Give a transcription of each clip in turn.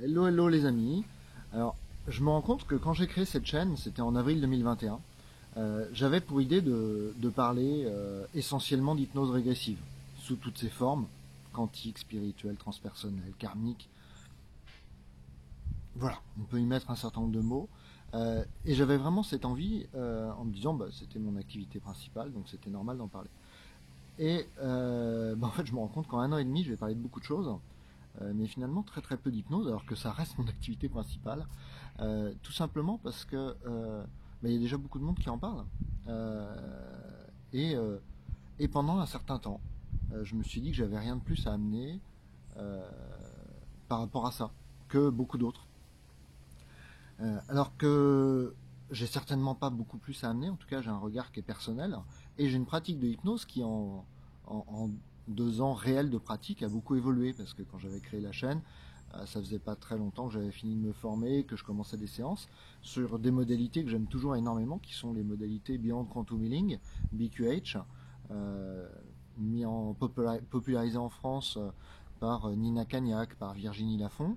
Hello, hello les amis. Alors, je me rends compte que quand j'ai créé cette chaîne, c'était en avril 2021, j'avais pour idée de parler essentiellement d'hypnose régressive, sous toutes ses formes, quantique, spirituelle, transpersonnelle, karmique. Voilà, on peut y mettre un certain nombre de mots. Et j'avais vraiment cette envie, en me disant, c'était mon activité principale, donc c'était normal d'en parler. Et en fait, je me rends compte qu'en 1 an et demi, je vais parler de beaucoup de choses. Mais finalement très très peu d'hypnose, alors que ça reste mon activité principale, tout simplement parce que il y a déjà beaucoup de monde qui en parle, euh, et, euh, et pendant un certain temps, je me suis dit que j'avais rien de plus à amener euh, par rapport à ça que beaucoup d'autres, alors que j'ai certainement pas beaucoup plus à amener. En tout cas, j'ai un regard qui est personnel et j'ai une pratique de hypnose qui en 2 ans réels de pratique a beaucoup évolué, parce que quand j'avais créé la chaîne, ça faisait pas très longtemps que j'avais fini de me former, que je commençais des séances sur des modalités que j'aime toujours énormément, qui sont les modalités Beyond Quantum Healing, BQH, euh, popularisé en France par Nina Cagnac, par Virginie Lafont,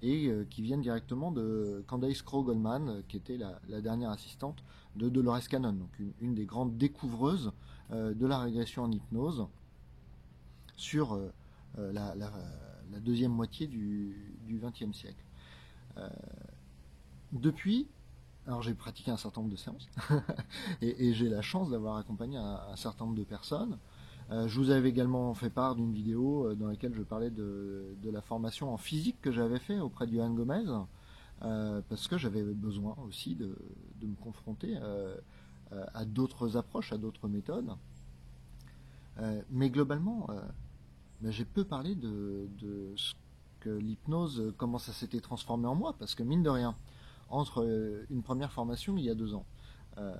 et qui viennent directement de Candace Crowe-Goldman, qui était la dernière assistante de Dolores Cannon, donc une des grandes découvreuses de la régression en hypnose sur la deuxième moitié du XXe siècle. Depuis, alors j'ai pratiqué un certain nombre de séances et j'ai la chance d'avoir accompagné un certain nombre de personnes. Je vous avais également fait part d'une vidéo dans laquelle je parlais de la formation en physique que j'avais fait auprès de Johan Gomez, parce que j'avais besoin aussi de me confronter à d'autres approches, à d'autres méthodes. Mais globalement, j'ai peu parlé de ce que l'hypnose, comment ça s'était transformé en moi, parce que mine de rien, entre une première formation il y a 2 ans, euh,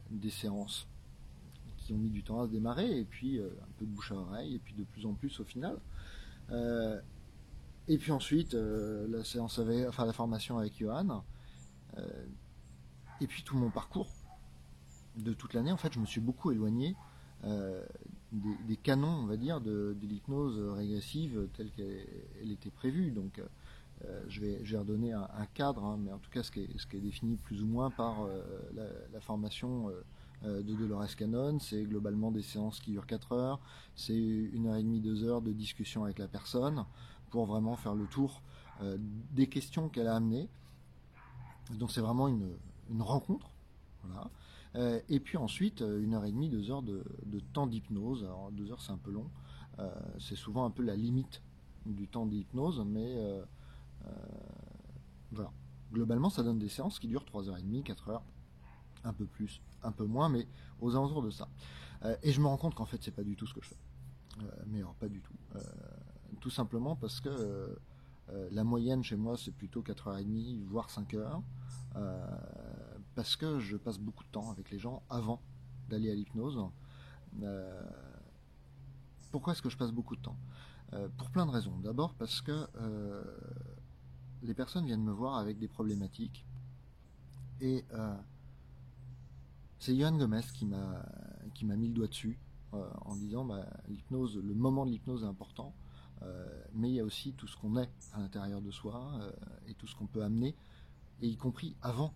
des séances qui ont mis du temps à se démarrer, et puis un peu de bouche à oreille, et puis de plus en plus au final. Euh, et puis ensuite, la formation avec Johan, euh, et puis tout mon parcours de toute l'année, en fait, je me suis beaucoup éloigné euh, des canons, on va dire, de l'hypnose régressive telle qu'elle était prévue. Donc, je vais redonner un cadre, hein, mais en tout cas, ce qui est défini plus ou moins par la formation de Dolores Cannon, c'est globalement des séances qui durent 4 heures, c'est 1 heure et demie, 2 heures de discussion avec la personne pour vraiment faire le tour des questions qu'elle a amenées. Donc c'est vraiment une rencontre. Voilà. Et puis ensuite, 1 heure et demie, 2 heures de temps d'hypnose. Alors 2 heures c'est un peu long. C'est souvent un peu la limite du temps d'hypnose, mais voilà. Globalement, ça donne des séances qui durent 3 heures et demie, 4 heures, un peu plus, un peu moins, mais aux alentours de ça. Et je me rends compte qu'en fait, c'est pas du tout ce que je fais. Mais alors, pas du tout. Tout simplement parce que la moyenne chez moi, c'est plutôt 4 heures et demie, voire 5 heures. Euh, Parce que je passe beaucoup de temps avec les gens avant d'aller à l'hypnose. Euh, Pourquoi est-ce que je passe beaucoup de temps? Pour plein de raisons. D'abord parce que les personnes viennent me voir avec des problématiques, et c'est Johan Gomez qui m'a mis le doigt dessus en disant l'hypnose, le moment de l'hypnose est important, mais il y a aussi tout ce qu'on est à l'intérieur de soi et tout ce qu'on peut amener, et y compris avant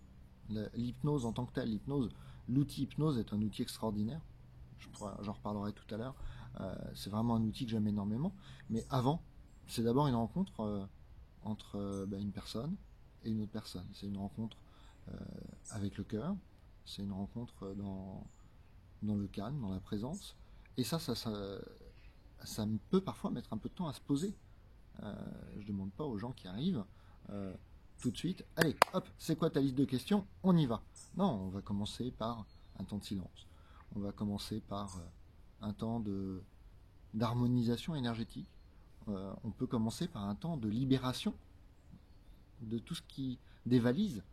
l'hypnose en tant que telle. L'hypnose, l'outil hypnose est un outil extraordinaire. J'en reparlerai tout à l'heure. C'est vraiment un outil que j'aime énormément. Mais avant, c'est d'abord une rencontre entre une personne et une autre personne. C'est une rencontre euh, avec le cœur. C'est une rencontre dans le calme, dans la présence. Et ça peut parfois mettre un peu de temps à se poser. Je ne demande pas aux gens qui arrivent euh, tout de suite, allez, hop, c'est quoi ta liste de questions? On y va. Non, on va commencer par un temps de silence. On va commencer par un temps d'harmonisation énergétique. On peut commencer par un temps de libération de tout ce qui dévalise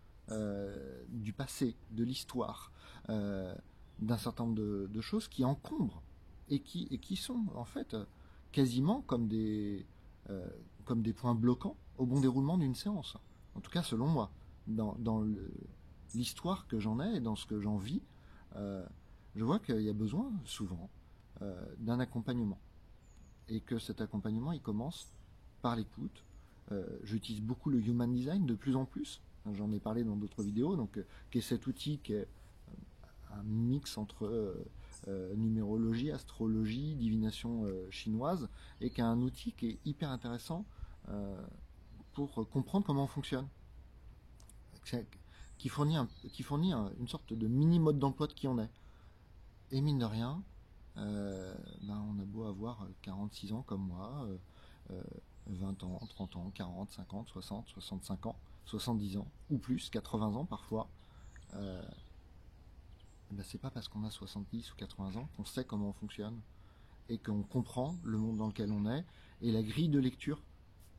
du passé, de l'histoire, euh, d'un certain nombre de choses qui encombrent et qui sont en fait quasiment euh, comme des points bloquants au bon déroulement d'une séance. En tout cas, selon moi, dans l'histoire que j'en ai et dans ce que j'en vis, euh, je vois qu'il y a besoin souvent d'un accompagnement, et que cet accompagnement il commence par l'écoute, J'utilise beaucoup le Human Design de plus en plus. J'en ai parlé dans d'autres vidéos, donc qui est cet outil qui est un mix entre numérologie, astrologie, divination chinoise, et qui est un outil qui est hyper intéressant pour comprendre comment on fonctionne. Qui fournit une sorte de mini mode d'emploi de qui on est. Et mine de rien, on a beau avoir 46 ans comme moi, 20 ans, 30 ans, 40, 50, 60, 65 ans, 70 ans, ou plus, 80 ans parfois, c'est pas parce qu'on a 70 ou 80 ans qu'on sait comment on fonctionne, et qu'on comprend le monde dans lequel on est, et la grille de lecture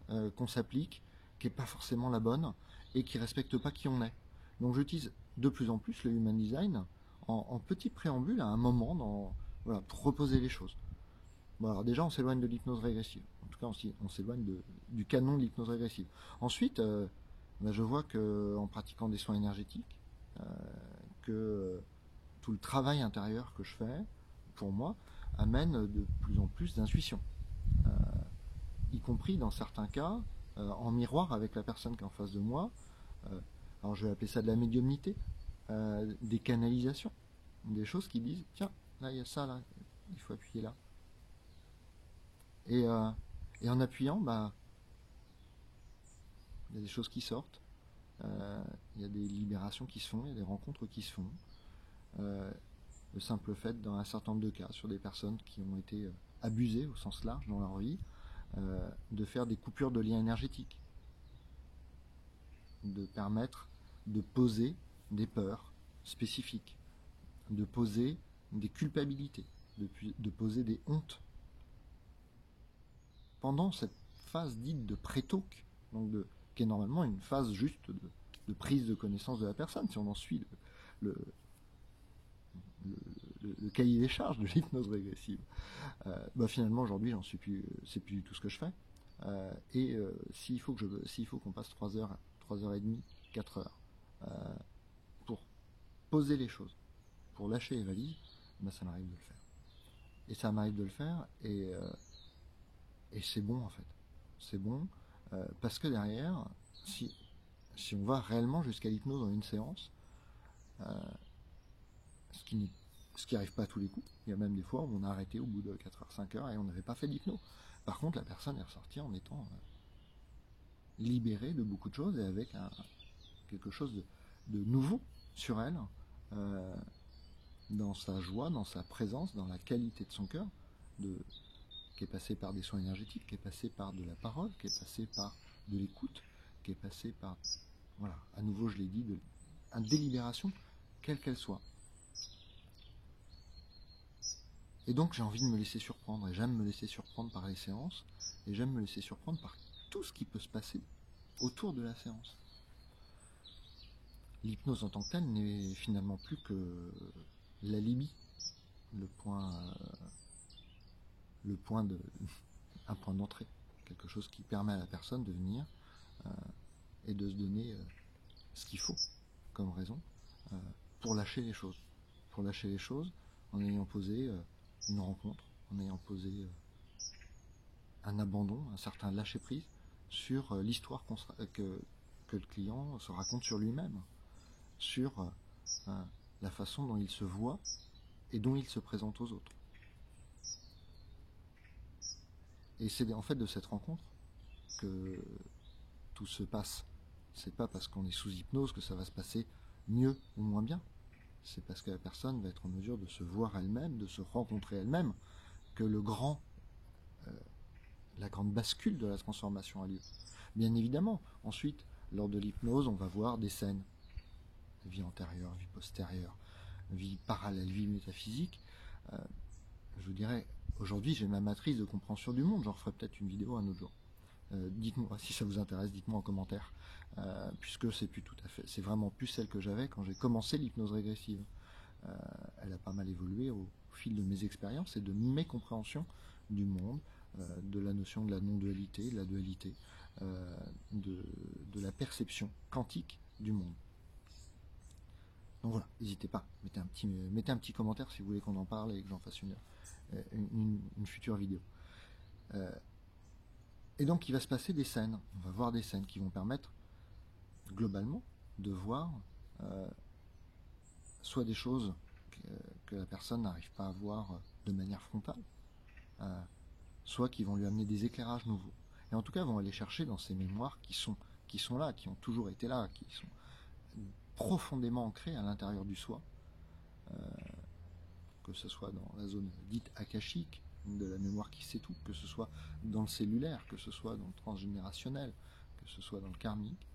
qu'on s'applique, qui n'est pas forcément la bonne, et qui ne respecte pas qui on est. Donc j'utilise de plus en plus le Human Design en petit préambule à un moment pour reposer les choses. Bon, alors déjà on s'éloigne de l'hypnose régressive. En tout cas on s'éloigne du canon de l'hypnose régressive. Ensuite, je vois qu'en pratiquant des soins énergétiques, que tout le travail intérieur que je fais, pour moi, amène de plus en plus d'intuition. Y compris dans certains cas, en miroir avec la personne qui est en face de moi. Alors je vais appeler ça de la médiumnité, des canalisations, des choses qui disent tiens, là il y a ça, là, il faut appuyer là. Et en appuyant, il y a des choses qui sortent, il y a des libérations qui se font, il y a des rencontres qui se font. Le simple fait, dans un certain nombre de cas, sur des personnes qui ont été abusées au sens large dans leur vie, de faire des coupures de liens énergétiques, de permettre de poser des peurs spécifiques, de poser des culpabilités, de poser des hontes. Pendant cette phase dite de pré-talk, qui est normalement une phase juste de prise de connaissance de la personne, si on en suit le cahier des charges de l'hypnose régressive. Finalement aujourd'hui j'en suis plus, c'est plus du tout ce que je fais. S'il faut qu'on passe 3 heures, 3h30, 4 heures pour poser les choses, pour lâcher les valises, ça m'arrive de le faire. Et ça m'arrive de le faire et c'est bon en fait. C'est bon parce que derrière, si on va réellement jusqu'à l'hypnose dans une séance, ce qui n'arrive pas à tous les coups, il y a même des fois où on a arrêté au bout de 4 heures, 5 heures et on n'avait pas fait d'hypnose. Par contre, la personne est ressortie en étant libérée de beaucoup de choses et avec quelque chose de nouveau sur elle, dans sa joie, dans sa présence, dans la qualité de son cœur, qui est passé par des soins énergétiques, qui est passé par de la parole, qui est passé par de l'écoute, qui est passé par, voilà, à nouveau je l'ai dit, une délibération, quelle qu'elle soit. Et donc j'ai envie de me laisser surprendre, et j'aime me laisser surprendre par les séances, et j'aime me laisser surprendre par tout ce qui peut se passer autour de la séance. L'hypnose en tant que telle n'est finalement plus que l'alibi, un point d'entrée, quelque chose qui permet à la personne de venir et de se donner ce qu'il faut comme raison pour lâcher les choses. Pour lâcher les choses en ayant posé une rencontre, en ayant posé un abandon, un certain lâcher-prise sur l'histoire que le client se raconte sur lui-même, sur la façon dont il se voit et dont il se présente aux autres. Et c'est en fait de cette rencontre que tout se passe. C'est pas parce qu'on est sous hypnose que ça va se passer mieux ou moins bien. C'est parce que la personne va être en mesure de se voir elle-même, de se rencontrer elle-même, que la grande bascule de la transformation a lieu. Bien évidemment, ensuite, lors de l'hypnose, on va voir des scènes. Vie antérieure, vie postérieure, vie parallèle, vie métaphysique. Je vous dirais, aujourd'hui, j'ai ma matrice de compréhension du monde. J'en referai peut-être une vidéo un autre jour. Dites-moi si ça vous intéresse, dites-moi en commentaire, puisque c'est vraiment plus celle que j'avais quand j'ai commencé l'hypnose régressive. Elle a pas mal évolué au fil de mes expériences et de mes compréhensions du monde, de la notion de la non-dualité, de la dualité, de la perception quantique du monde. Donc voilà, n'hésitez pas, mettez un petit commentaire si vous voulez qu'on en parle et que j'en fasse une future vidéo. Et donc il va se passer des scènes, on va voir des scènes qui vont permettre globalement de voir soit des choses que la personne n'arrive pas à voir de manière frontale, soit qui vont lui amener des éclairages nouveaux. Et en tout cas, vont aller chercher dans ces mémoires qui sont là, qui ont toujours été là, qui sont profondément ancrées à l'intérieur du soi, que ce soit dans la zone dite akashique, de la mémoire qui sait tout, que ce soit dans le cellulaire, que ce soit dans le transgénérationnel, que ce soit dans le karmique,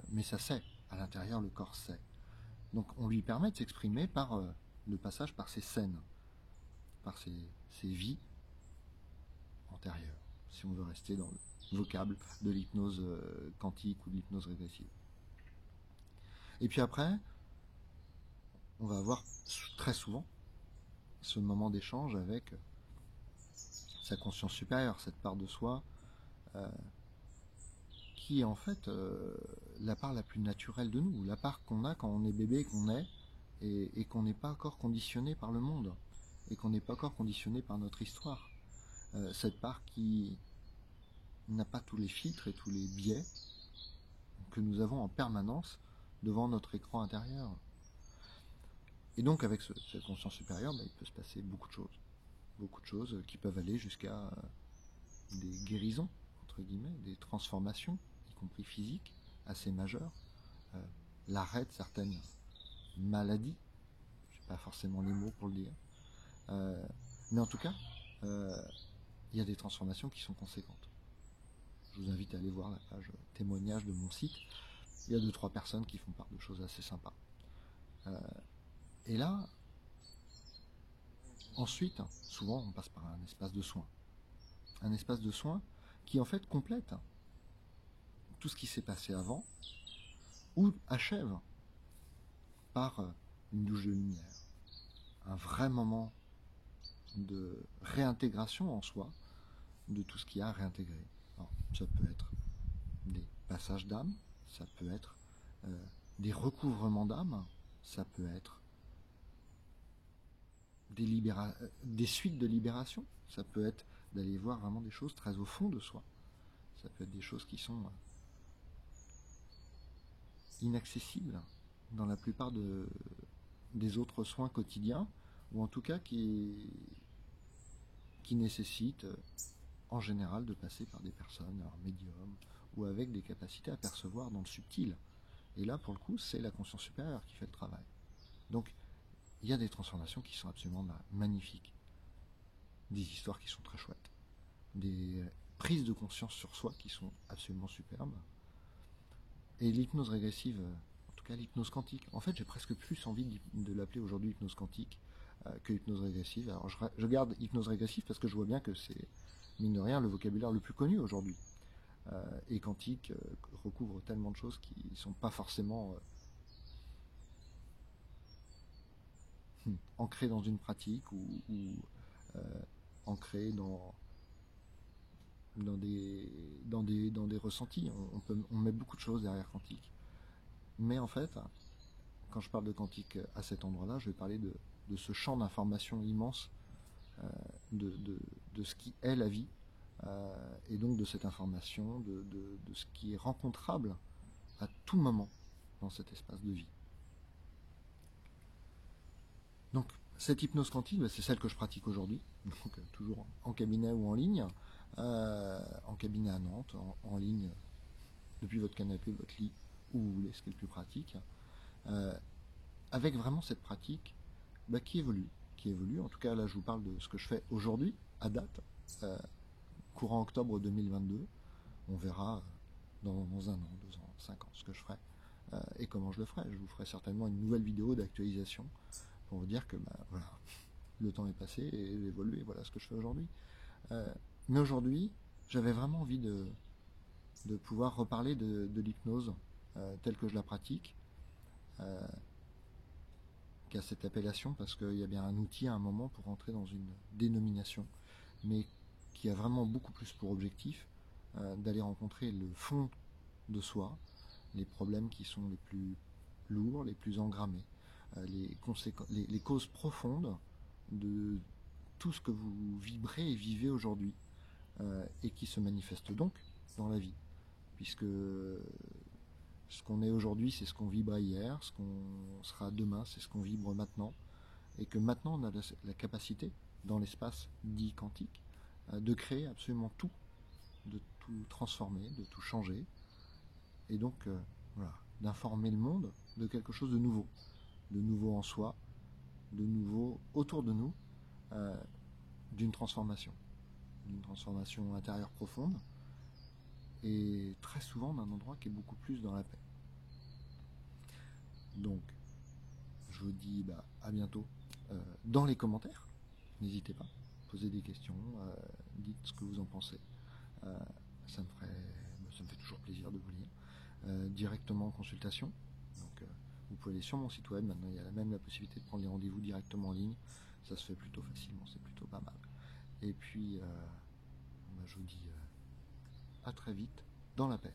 mais ça sait, à l'intérieur le corps sait. Donc on lui permet de s'exprimer par le passage par ces scènes, par ces vies antérieures, si on veut rester dans le vocable de l'hypnose quantique ou de l'hypnose régressive. Et puis après, on va avoir très souvent ce moment d'échange avec sa conscience supérieure, cette part de soi qui est en fait la part la plus naturelle de nous, la part qu'on a quand on est bébé, qu'on est, et qu'on n'est pas encore conditionné par le monde, et qu'on n'est pas encore conditionné par notre histoire. Cette part qui n'a pas tous les filtres et tous les biais que nous avons en permanence devant notre écran intérieur. Et donc avec cette conscience supérieure, il peut se passer beaucoup de choses qui peuvent aller jusqu'à des guérisons, entre guillemets, des transformations, y compris physiques, assez majeures, l'arrêt de certaines maladies, je n'ai pas forcément les mots pour le dire, mais en tout cas, il y a des transformations qui sont conséquentes. Je vous invite à aller voir la page témoignage de mon site. Il y a 2-3 personnes qui font part de choses assez sympas. Et là, ensuite, souvent on passe par un espace de soins. Un espace de soins qui en fait complète tout ce qui s'est passé avant ou achève par une douche de lumière. Un vrai moment de réintégration en soi de tout ce qu'il y a à réintégrer. Alors, ça peut être des passages d'âme, ça peut être des recouvrements d'âme, ça peut être des suites de libération, ça peut être d'aller voir vraiment des choses très au fond de soi, ça peut être des choses qui sont inaccessibles dans la plupart des autres soins quotidiens, ou en tout cas qui nécessitent en général de passer par des personnes, alors médiums, ou avec des capacités à percevoir dans le subtil. Et là, pour le coup, c'est la conscience supérieure qui fait le travail. Donc, il y a des transformations qui sont absolument magnifiques. Des histoires qui sont très chouettes. Des prises de conscience sur soi qui sont absolument superbes. Et l'hypnose régressive, en tout cas l'hypnose quantique, en fait j'ai presque plus envie de l'appeler aujourd'hui hypnose quantique que hypnose régressive. Alors je garde hypnose régressive parce que je vois bien que c'est, mine de rien, le vocabulaire le plus connu aujourd'hui. Et quantique recouvre tellement de choses qui ne sont pas forcément ancrées dans une pratique ou ancrées dans des ressentis. On met beaucoup de choses derrière quantique. Mais en fait, quand je parle de quantique à cet endroit-là, je vais parler de ce champ d'information immense, de ce qui est la vie, et donc de cette information, de ce qui est rencontrable à tout moment dans cet espace de vie. Donc, cette hypnose quantique, c'est celle que je pratique aujourd'hui, donc toujours en cabinet ou en ligne, en cabinet à Nantes, en ligne depuis votre canapé, votre lit, où vous voulez, ce qui est le plus pratique, avec vraiment cette pratique qui évolue. En tout cas, là, je vous parle de ce que je fais aujourd'hui, à date, courant octobre 2022. On verra dans 1 an, 2 ans, 5 ans, ce que je ferai et comment je le ferai. Je vous ferai certainement une nouvelle vidéo d'actualisation pour vous dire que voilà, le temps est passé et j'ai évolué, voilà ce que je fais aujourd'hui. Mais aujourd'hui, j'avais vraiment envie de pouvoir reparler de l'hypnose telle que je la pratique, qui a cette appellation parce qu'il y a bien un outil à un moment pour entrer dans une dénomination, mais qui a vraiment beaucoup plus pour objectif d'aller rencontrer le fond de soi, les problèmes qui sont les plus lourds, les plus engrammés, les causes profondes de tout ce que vous vibrez et vivez aujourd'hui, et qui se manifeste donc dans la vie, puisque ce qu'on est aujourd'hui, c'est ce qu'on vibrait hier, ce qu'on sera demain, c'est ce qu'on vibre maintenant, et que maintenant on a la capacité, dans l'espace dit quantique, de créer absolument tout, de tout transformer, de tout changer, et donc voilà, d'informer le monde de quelque chose de nouveau en soi, de nouveau autour de nous, d'une transformation intérieure profonde, et très souvent d'un endroit qui est beaucoup plus dans la paix. Donc, je vous dis à bientôt dans les commentaires. N'hésitez pas, posez des questions, dites ce que vous en pensez. Ça me fait toujours plaisir de vous lire. Directement en consultation. Donc, vous pouvez aller sur mon site web. Maintenant, il y a même la possibilité de prendre des rendez-vous directement en ligne. Ça se fait plutôt facilement, c'est plutôt pas mal. Et puis, je vous dis à très vite dans la paix.